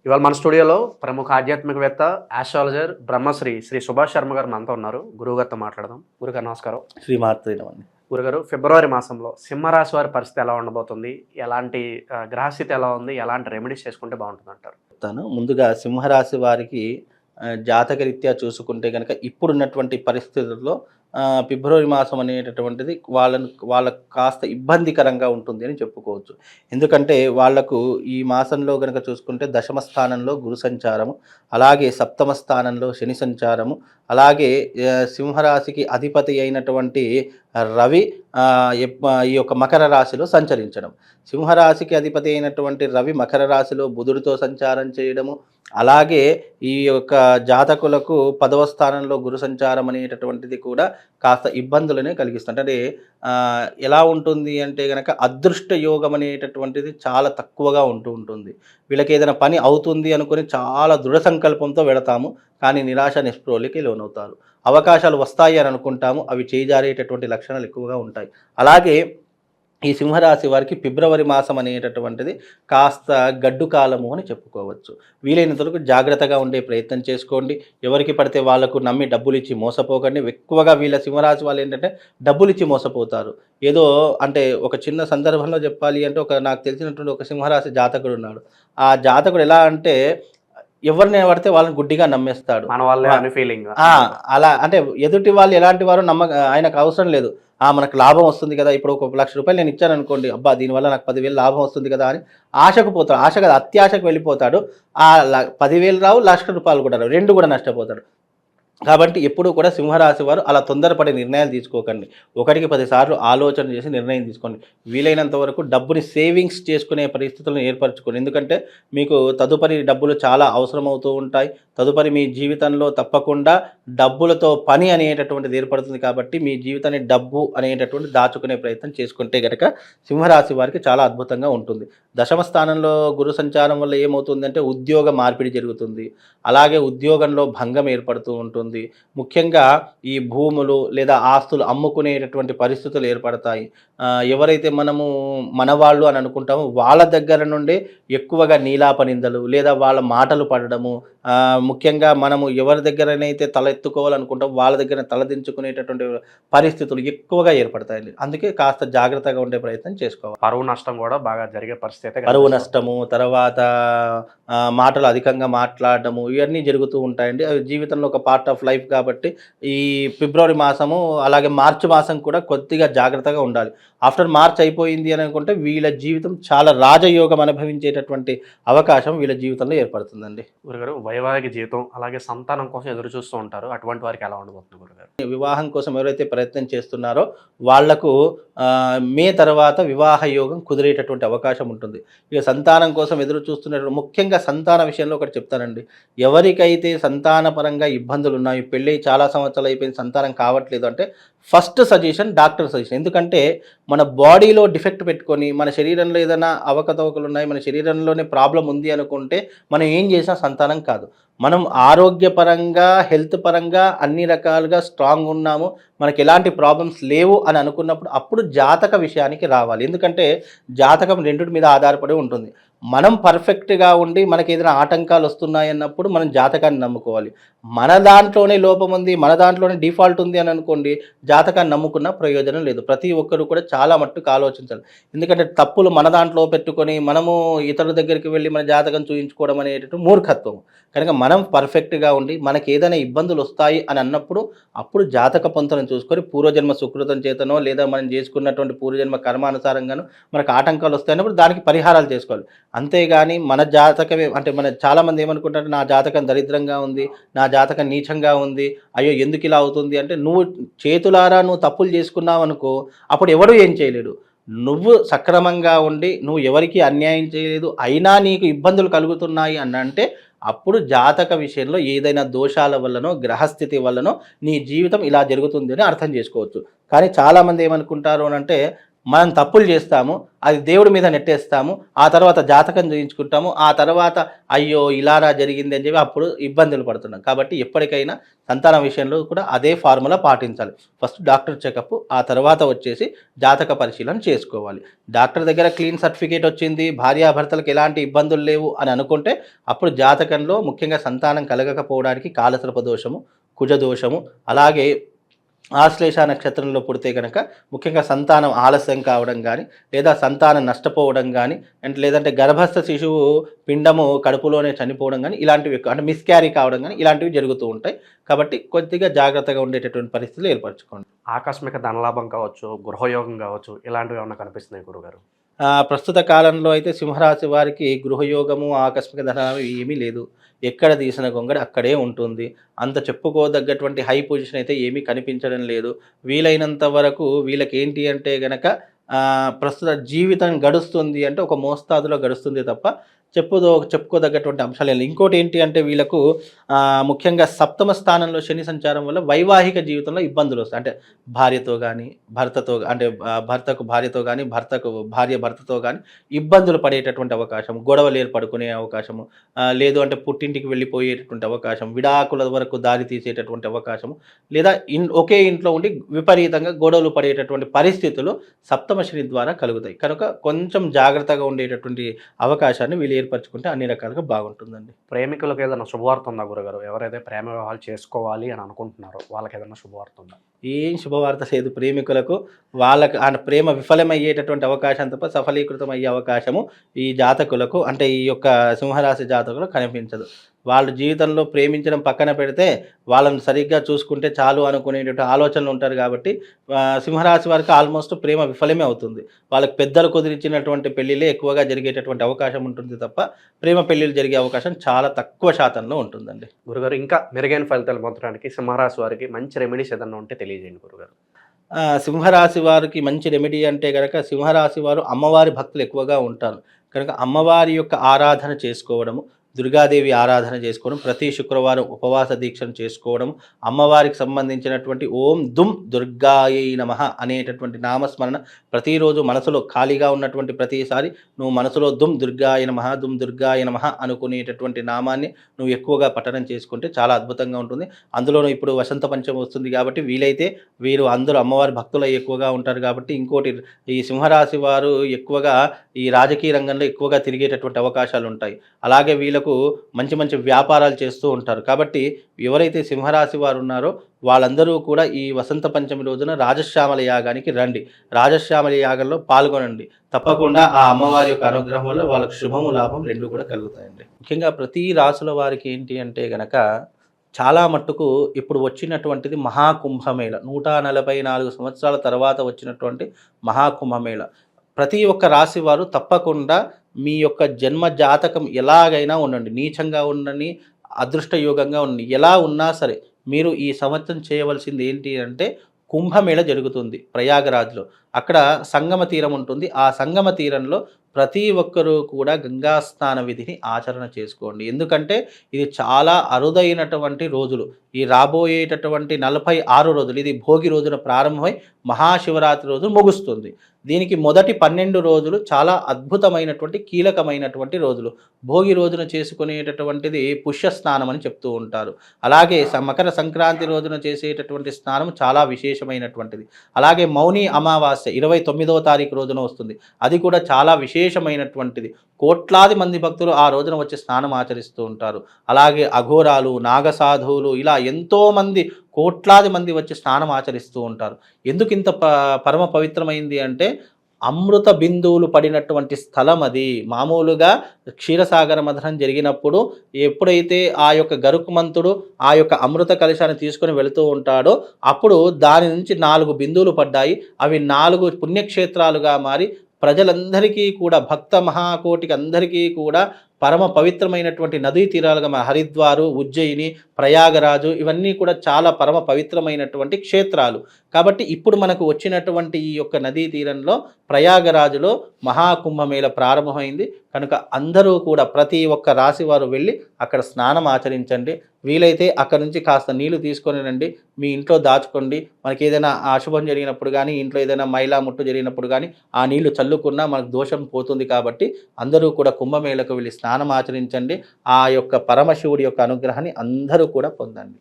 ఇవాళ మన స్టూడియోలో ప్రముఖ ఆధ్యాత్మికవేత్త, ఆస్ట్రాలజర్, బ్రహ్మశ్రీ శ్రీ సుభాష్ శర్మ గారు మనతో ఉన్నారు. గురువుగారితో మాట్లాడదాం. గురుగారు నమస్కారం. శ్రీమాత్రే నమః. గురుగారు, ఫిబ్రవరి మాసంలో సింహరాశి వారి పరిస్థితి ఎలా ఉండబోతుంది? ఎలాంటి గ్రహస్థితి ఎలా ఉంది? ఎలాంటి రెమెడీస్ చేసుకుంటే బాగుంటుందంటారు? ముందుగా సింహరాశి వారికి జాతకరీత్యా చూసుకుంటే కనుక ఇప్పుడున్నటువంటి పరిస్థితుల్లో ఫిబ్రవరి మాసం అనేటటువంటిది వాళ్ళకు కాస్త ఇబ్బందికరంగా ఉంటుంది అని చెప్పుకోవచ్చు. ఎందుకంటే వాళ్లకు ఈ మాసంలో కనుక చూసుకుంటే దశమ స్థానంలో గురు సంచారము, అలాగే సప్తమ స్థానంలో శని సంచారము, అలాగే సింహరాశికి అధిపతి అయినటువంటి రవి ఈ యొక్క మకర రాశిలో సంచరించడం, సింహరాశికి అధిపతి అయినటువంటి రవి మకర రాశిలో బుధుడితో సంచారం చేయడము, అలాగే ఈ యొక్క జాతకులకు 10వ స్థానంలో గురు సంచారం అనేటటువంటిది కూడా కాస్త ఇబ్బందులనే కలిగిస్తుంది. అంటే ఎలా ఉంటుంది అంటే కనుక అదృష్ట యోగం అనేటటువంటిది చాలా తక్కువగా ఉంటుంది. వీళ్ళకి ఏదైనా పని అవుతుంది అనుకుని చాలా దృఢ సంకల్పంతో వెళతాము, కానీ నిరాశ నిస్పృహలకి లోనవుతారు. అవకాశాలు వస్తాయి అని అనుకుంటాము, అవి చేజారేటటువంటి లక్షణాలు ఎక్కువగా ఉంటాయి. అలాగే ఈ సింహరాశి వారికి ఫిబ్రవరి మాసం అనేటటువంటిది కాస్త గడ్డు కాలము అని చెప్పుకోవచ్చు. వీలైనంత వరకు జాగ్రత్తగా ఉండే ప్రయత్నం చేసుకోండి. ఎవరికి పడితే వాళ్లకు నమ్మి డబ్బులు ఇచ్చి మోసపోకండి. ఎక్కువగా వీళ్ళ సింహరాశి వాళ్ళు ఏంటంటే డబ్బులు ఇచ్చి మోసపోతారు. ఏదో అంటే ఒక చిన్న సందర్భంలో చెప్పాలి అంటే నాకు తెలిసినటువంటి ఒక సింహరాశి జాతకుడు ఉన్నాడు. ఆ జాతకుడు ఎలా అంటే ఎవరిని పడితే వాళ్ళని గుడ్డిగా నమ్మేస్తాడు. మన వాళ్ళే అని ఫీలింగ్. అలా అంటే ఎదుటి వాళ్ళు ఎలాంటి వారు ఆయనకు అవసరం లేదు. మనకు లాభం వస్తుంది కదా, ఇప్పుడు ఒక ₹1,00,000 నేను ఇచ్చాను అనుకోండి, అబ్బా దీనివల్ల నాకు 10,000 లాభం వస్తుంది కదా అని ఆశకు పోతాడు. ఆశ కదా, అత్యాశకు వెళ్ళిపోతాడు. 10,000 రావు, ₹1,00,000 కూడా రావు, రెండు కూడా నష్టపోతాడు. కాబట్టి ఎప్పుడూ కూడా సింహరాశి వారు అలా తొందరపడి నిర్ణయాలు తీసుకోకండి. 1కి 10 సార్లు ఆలోచన చేసి నిర్ణయం తీసుకోండి. వీలైనంత వరకు డబ్బుని సేవింగ్స్ చేసుకునే పరిస్థితులను ఏర్పరచుకోండి. ఎందుకంటే మీకు తదుపరి డబ్బులు చాలా అవసరమవుతూ ఉంటాయి. తదుపరి మీ జీవితంలో తప్పకుండా డబ్బులతో పని అనేటటువంటిది ఏర్పడుతుంది. కాబట్టి మీ జీవితాన్ని డబ్బు అనేటటువంటి దాచుకునే ప్రయత్నం చేసుకుంటే కనుక సింహరాశి వారికి చాలా అద్భుతంగా ఉంటుంది. దశమ స్థానంలో గురు సంచారం వల్ల ఏమవుతుందంటే ఉద్యోగ మార్పిడి జరుగుతుంది. అలాగే ఉద్యోగంలో భంగం ఏర్పడుతూ ఉంటుంది. ముఖ్యంగా ఈ భూములు లేదా ఆస్తులు అమ్ముకునేటటువంటి పరిస్థితులు ఏర్పడతాయి. ఎవరైతే మనవాళ్ళు అని అనుకుంటామో వాళ్ళ దగ్గర నుండి ఎక్కువగా నీలాప నిందలు లేదా వాళ్ళ మాటలు పడడము, ముఖ్యంగా మనము ఎవరి దగ్గరనైతే తల ఎత్తుకోవాలనుకుంటామో వాళ్ళ దగ్గర తలదించుకునేటటువంటి పరిస్థితులు ఎక్కువగా ఏర్పడతాయండి. అందుకే కాస్త జాగ్రత్తగా ఉండే ప్రయత్నం చేసుకోవాలి. పరువు నష్టం కూడా బాగా జరిగే పరిస్థితి, పరువు నష్టము, తర్వాత మాటలు అధికంగా మాట్లాడడము, ఇవన్నీ జరుగుతూ ఉంటాయండి. అవి జీవితంలో ఒక పార్ట్ ఆఫ్ లైఫ్. కాబట్టి ఈ ఫిబ్రవరి మాసము అలాగే మార్చి మాసం కూడా కొద్దిగా జాగ్రత్తగా ఉండాలి. ఆఫ్టర్ మార్చ్ అయిపోయింది అని అనుకుంటే వీళ్ళ జీవితం చాలా రాజయోగం అనుభవించేటటువంటి అవకాశం వీళ్ళ జీవితంలో ఏర్పడుతుందండి. గురుగారు, వైవాహిక జీవితం అలాగే సంతానం కోసం ఎదురు చూస్తూ ఉంటారు, అటువంటి వారికి ఎలా ఉండబోతుంది గురుగారు? వివాహం కోసం ఎవరైతే ప్రయత్నం చేస్తున్నారో వాళ్లకు మే తర్వాత వివాహ యోగం కుదిరేటటువంటి అవకాశం ఉంటుంది. ఇక సంతానం కోసం ఎదురు చూస్తున్నటువంటి ముఖ్యంగా సంతాన విషయంలో ఒకటి చెప్తానండి. ఎవరికైతే సంతానపరంగా ఇబ్బందులు ఉన్నాయి, పెళ్ళి చాలా సంవత్సరాలు అయిపోయింది, సంతానం కావట్లేదు అంటే ఫస్ట్ సజెషన్ డాక్టర్ సజెషన్. ఎందుకంటే మన బాడీలో డిఫెక్ట్ పెట్టుకొని మన శరీరంలో ఏదైనా అవకతవకలు ఉన్నాయి, మన శరీరంలోనే ప్రాబ్లం ఉంది అనుకుంటే మనం ఏం చేసినా సంతానం కాదు. మనం ఆరోగ్యపరంగా హెల్త్ పరంగా అన్ని రకాలుగా స్ట్రాంగ్ ఉన్నాము, మనకి ఎలాంటి ప్రాబ్లమ్స్ లేవు అని అనుకున్నప్పుడు అప్పుడు జాతక విషయానికి రావాలి. ఎందుకంటే జాతకం రెండింటి మీద ఆధారపడి ఉంటుంది. మనం పర్ఫెక్ట్గా ఉండి మనకి ఏదైనా ఆటంకాలు వస్తున్నాయి అన్నప్పుడు మనం జాతకాన్ని నమ్ముకోవాలి. మన దాంట్లోనే లోపం ఉంది, మన దాంట్లోనే డిఫాల్ట్ ఉంది అని అనుకోండి, జాతకాన్ని నమ్ముకున్న ప్రయోజనం లేదు. ప్రతి ఒక్కరు కూడా చాలా మట్టుకు ఆలోచించాలి. ఎందుకంటే తప్పులు మన దాంట్లో పెట్టుకొని మనము ఇతరుల దగ్గరికి వెళ్ళి మన జాతకం చూయించుకోవడం అనేటటువంటి మూర్ఖత్వం. కనుక మనం పర్ఫెక్ట్గా ఉండి మనకి ఏదైనా ఇబ్బందులు వస్తాయి అని అన్నప్పుడు అప్పుడు జాతక పొంతలను చూసుకొని పూర్వజన్మ సుకృతం చేతనో లేదా మనం చేసుకున్నటువంటి పూర్వజన్మ కర్మానుసారంగానో మనకు ఆటంకాలు వస్తాయన్నప్పుడు దానికి పరిహారాలు చేసుకోవాలి. అంతేగాని మన జాతకమే అంటే చాలామంది ఏమనుకుంటారు, నా జాతకం దరిద్రంగా ఉంది, నా జాతకం నీచంగా ఉంది, అయ్యో ఎందుకు ఇలా అవుతుంది అంటే నువ్వు తప్పులు చేసుకున్నావు అనుకో, అప్పుడు ఎవడు ఏం చేయలేడు. నువ్వు సక్రమంగా ఉండి నువ్వు ఎవరికి అన్యాయం చేయలేదు, అయినా నీకు ఇబ్బందులు కలుగుతున్నాయి అని అంటే అప్పుడు జాతక విషయంలో ఏదైనా దోషాల వల్లనో గ్రహస్థితి వల్లనో నీ జీవితం ఇలా జరుగుతుంది అని అర్థం చేసుకోవచ్చు. కానీ చాలామంది ఏమనుకుంటారు అని అంటే మనం తప్పులు చేస్తాము, అది దేవుడి మీద నెట్టేస్తాము, ఆ తర్వాత జాతకం చూయించుకుంటాము, ఆ తర్వాత అయ్యో ఇలారా జరిగింది అని చెప్పి అప్పుడు ఇబ్బందులు పడుతున్నాం. కాబట్టి ఎప్పటికైనా సంతానం విషయంలో కూడా అదే ఫార్ములా పాటించాలి. ఫస్ట్ డాక్టర్ చెకప్, ఆ తర్వాత వచ్చేసి జాతక పరిశీలన చేసుకోవాలి. డాక్టర్ దగ్గర క్లీన్ సర్టిఫికేట్ వచ్చింది, భార్యాభర్తలకు ఎలాంటి ఇబ్బందులు లేవు అని అనుకుంటే అప్పుడు జాతకంలో ముఖ్యంగా సంతానం కలగకపోవడానికి కాలసర్ప దోషము, కుజ దోషము, అలాగే ఆశ్లేష నక్షత్రంలో పుడితే కనుక ముఖ్యంగా సంతానం ఆలస్యం కావడం కానీ, లేదా సంతానం నష్టపోవడం కానీ, లేదంటే గర్భస్థ శిశువు పిండము కడుపులోనే చనిపోవడం కానీ, ఇలాంటివి ఎక్కువ అంటే మిస్క్యారీ కావడం కానీ ఇలాంటివి జరుగుతూ ఉంటాయి. కాబట్టి కొద్దిగా జాగ్రత్తగా ఉండేటటువంటి పరిస్థితులు ఏర్పరచుకోండి. ఆకస్మిక ధనలాభం కావచ్చు, గృహయోగం కావచ్చు, ఇలాంటివి ఏమన్నా కనిపిస్తున్నాయి గురుగారు? ప్రస్తుత కాలంలో అయితే సింహరాశి వారికి గృహయోగము, ఆకస్మిక ధనం ఏమీ లేదు. ఎక్కడ తీసిన గొంగడి అక్కడే ఉంటుంది. అంత చెప్పుకోదగ్గటువంటి హై పొజిషన్ అయితే ఏమీ కనిపించడం లేదు. వీలైనంత వరకు వీళ్ళకేంటి అంటే గనక ప్రస్తుత జీవితం గడుస్తుంది అంటే ఒక మోస్తాదులో గడుస్తుంది తప్ప చెప్పుకోదగ్గటువంటి అంశాలు లేదు. ఇంకోటి ఏంటి అంటే వీళ్ళకు ముఖ్యంగా సప్తమ స్థానంలో శని సంచారం వల్ల వైవాహిక జీవితంలో ఇబ్బందులు వస్తాయి. అంటే భార్యతో కానీ, భర్తతో అంటే భర్తకు భార్యతో కానీ, భర్తకు భార్య భర్తతో కానీ ఇబ్బందులు పడేటటువంటి అవకాశం, గొడవలు ఏర్పడుకునే అవకాశము, లేదు అంటే పుట్టింటికి వెళ్ళిపోయేటటువంటి అవకాశం, విడాకుల వరకు దారి తీసేటటువంటి అవకాశము, లేదా ఒకే ఇంట్లో ఉండి విపరీతంగా గొడవలు పడేటటువంటి పరిస్థితులు సప్తమ శని ద్వారా కలుగుతాయి. కనుక కొంచెం జాగ్రత్తగా ఉండేటటువంటి అవకాశాన్ని వీళ్ళు ఏర్పరచుకుంటే అన్ని రకాలుగా బాగుంటుందండి. ప్రేమికులకు ఏదైనా శుభవార్త ఉందా గురుగారు? ఎవరైతే ప్రేమ వివాహాలు చేసుకోవాలి అని అనుకుంటున్నారో వాళ్ళకి ఏదైనా శుభవార్త ఉందా? ఏం శుభవార్త లేదు ప్రేమికులకు. వాళ్ళకి ఆ ప్రేమ విఫలమయ్యేటటువంటి అవకాశం తప్ప సఫలీకృతం అయ్యే అవకాశము ఈ జాతకులకు, అంటే ఈ యొక్క సింహరాశి జాతకులకు కనిపించదు. వాళ్ళు జీవితంలో ప్రేమించడం పక్కన పెడితే వాళ్ళని సరిగ్గా చూసుకుంటే చాలు అనుకునేటువంటి ఆలోచనలు ఉంటారు. కాబట్టి సింహరాశి వారికి ఆల్మోస్ట్ ప్రేమ విఫలమే అవుతుంది. వాళ్ళకి పెద్దలు కుదిరించినటువంటి పెళ్ళిళ్ళే ఎక్కువగా జరిగేటటువంటి అవకాశం ఉంటుంది తప్ప ప్రేమ పెళ్ళిళ్ళు జరిగే అవకాశం చాలా తక్కువ శాతంలో ఉంటుందండి. గురుగారు, ఇంకా మెరుగైన ఫలితాలు పొందడానికి సింహరాశి వారికి మంచి రెమెడీస్ ఏదన్నా ఉంటే తెలియజేయండి గురుగారు. సింహరాశి వారికి మంచి రెమెడీ అంటే కనుక సింహరాశి వారు అమ్మవారి భక్తులు ఎక్కువగా ఉంటారు. కనుక అమ్మవారి యొక్క ఆరాధన చేసుకోవడము, దుర్గాదేవి ఆరాధన చేసుకోవడం, ప్రతి శుక్రవారం ఉపవాస దీక్షను చేసుకోవడం, అమ్మవారికి సంబంధించినటువంటి ఓం దుమ్ దుర్గాయై నమః అనేటటువంటి నామస్మరణ ప్రతిరోజు మనసులో ఖాళీగా ఉన్నటువంటి ప్రతిసారి నువ్వు మనసులో దుమ్ దుర్గాయ నమః, దుమ్ దుర్గాయ నమః అనుకునేటటువంటి నామాన్ని నువ్వు ఎక్కువగా పఠనం చేసుకుంటే చాలా అద్భుతంగా ఉంటుంది. అందులోనూ ఇప్పుడు వసంత పంచమి వస్తుంది కాబట్టి వీలైతే వీరు అందరూ అమ్మవారి భక్తులు ఎక్కువగా ఉంటారు. కాబట్టి ఇంకోటి, ఈ సింహరాశి వారు ఎక్కువగా ఈ రాజకీయ రంగంలో ఎక్కువగా తిరిగేటటువంటి అవకాశాలు ఉంటాయి. అలాగే వీళ్ళకు మంచి మంచి వ్యాపారాలు చేస్తూ ఉంటారు. కాబట్టి ఎవరైతే సింహరాశి వారు ఉన్నారో వాళ్ళందరూ కూడా ఈ వసంత పంచమి రోజున రాజశ్యామల యాగానికి రండి. రాజశ్యామల యాగంలో పాల్గొనండి. తప్పకుండా ఆ అమ్మవారి యొక్క అనుగ్రహం వల్ల వాళ్ళకు శుభము లాభం రెండు కూడా కలుగుతాయండి. ముఖ్యంగా ప్రతి రాశుల వారికి ఏంటి అంటే గనక చాలా మట్టుకు ఇప్పుడు వచ్చినటువంటిది మహాకుంభమేళ. 144 సంవత్సరాల తర్వాత వచ్చినటువంటి మహాకుంభమేళ. ప్రతి ఒక్క రాశి వారు తప్పకుండా మీ యొక్క జన్మ జాతకం ఎలాగైనా ఉండండి, నీచంగా ఉండని, అదృష్టయోగంగా ఉండండి, ఎలా ఉన్నా సరే మీరు ఈ సంవత్సరం చేయవలసింది ఏంటి అంటే కుంభమేళ జరుగుతుంది ప్రయాగరాజ్లో. అక్కడ సంగమ తీరం ఉంటుంది. ఆ సంగమ తీరంలో ప్రతి ఒక్కరూ కూడా గంగా స్నాన విధిని ఆచరణ చేసుకోండి. ఎందుకంటే ఇది చాలా అరుదైనటువంటి రోజులు. ఈ రాబోయేటటువంటి 46 రోజులు, ఇది భోగి రోజున ప్రారంభమై మహాశివరాత్రి రోజు ముగుస్తుంది. దీనికి మొదటి 12 రోజులు చాలా అద్భుతమైనటువంటి కీలకమైనటువంటి రోజులు. భోగి రోజున చేసుకునేటటువంటిది పుష్య స్నానం అని చెప్తూ ఉంటారు. అలాగే మకర సంక్రాంతి రోజున చేసేటటువంటి స్నానం చాలా విశేషమైనటువంటిది. అలాగే మౌని అమావాస్య 29వ తారీఖు రోజున వస్తుంది. అది కూడా చాలా విశేషమైనటువంటిది. కోట్లాది మంది భక్తులు ఆ రోజున వచ్చి స్నానం ఆచరిస్తూ ఉంటారు. అలాగే అఘోరాలు, నాగసాధువులు, ఇలా ఎంతోమంది కోట్లాది మంది వచ్చి స్నానం ఆచరిస్తూ ఉంటారు. ఎందుకు ఇంత పరమ పవిత్రమైంది అంటే అమృత బిందువులు పడినటువంటి స్థలం అది. మామూలుగా క్షీరసాగర మథనం జరిగినప్పుడు ఎప్పుడైతే ఆ యొక్క గరుకుమంతుడు ఆ యొక్క అమృత కలశాన్ని తీసుకొని వెళుతూ ఉంటాడో అప్పుడు దాని నుంచి 4 బిందువులు పడ్డాయి. అవి 4 పుణ్యక్షేత్రాలుగా మారి ప్రజలందరికీ కూడా, భక్త మహాకోటికి అందరికీ కూడా పరమ పవిత్రమైనటువంటి నదీ తీరాలుగా మన హరిద్వారు, ఉజ్జయిని, ప్రయాగరాజు ఇవన్నీ కూడా చాలా పరమ పవిత్రమైనటువంటి క్షేత్రాలు. కాబట్టి ఇప్పుడు మనకు వచ్చినటువంటి ఈ యొక్క నదీ తీరంలో ప్రయాగరాజులో మహాకుంభమేళ ప్రారంభమైంది కనుక అందరూ కూడా ప్రతి ఒక్క రాశి వారు వెళ్ళి అక్కడ స్నానం ఆచరించండి. వీలైతే అక్కడ నుంచి కాస్త నీళ్లు తీసుకొని రండి, మీ ఇంట్లో దాచుకోండి. మనకి ఏదైనా అశుభం జరిగినప్పుడు కానీ, ఇంట్లో ఏదైనా మైలా ముట్టు జరిగినప్పుడు కానీ ఆ నీళ్లు చల్లుకున్నా మనకు దోషం పోతుంది. కాబట్టి అందరూ కూడా కుంభమేళకు వెళ్ళి స్నానం ఆచరించండి. ఆ యొక్క పరమశివుడి యొక్క అనుగ్రహాన్ని అందరూ కూడా పొందండి.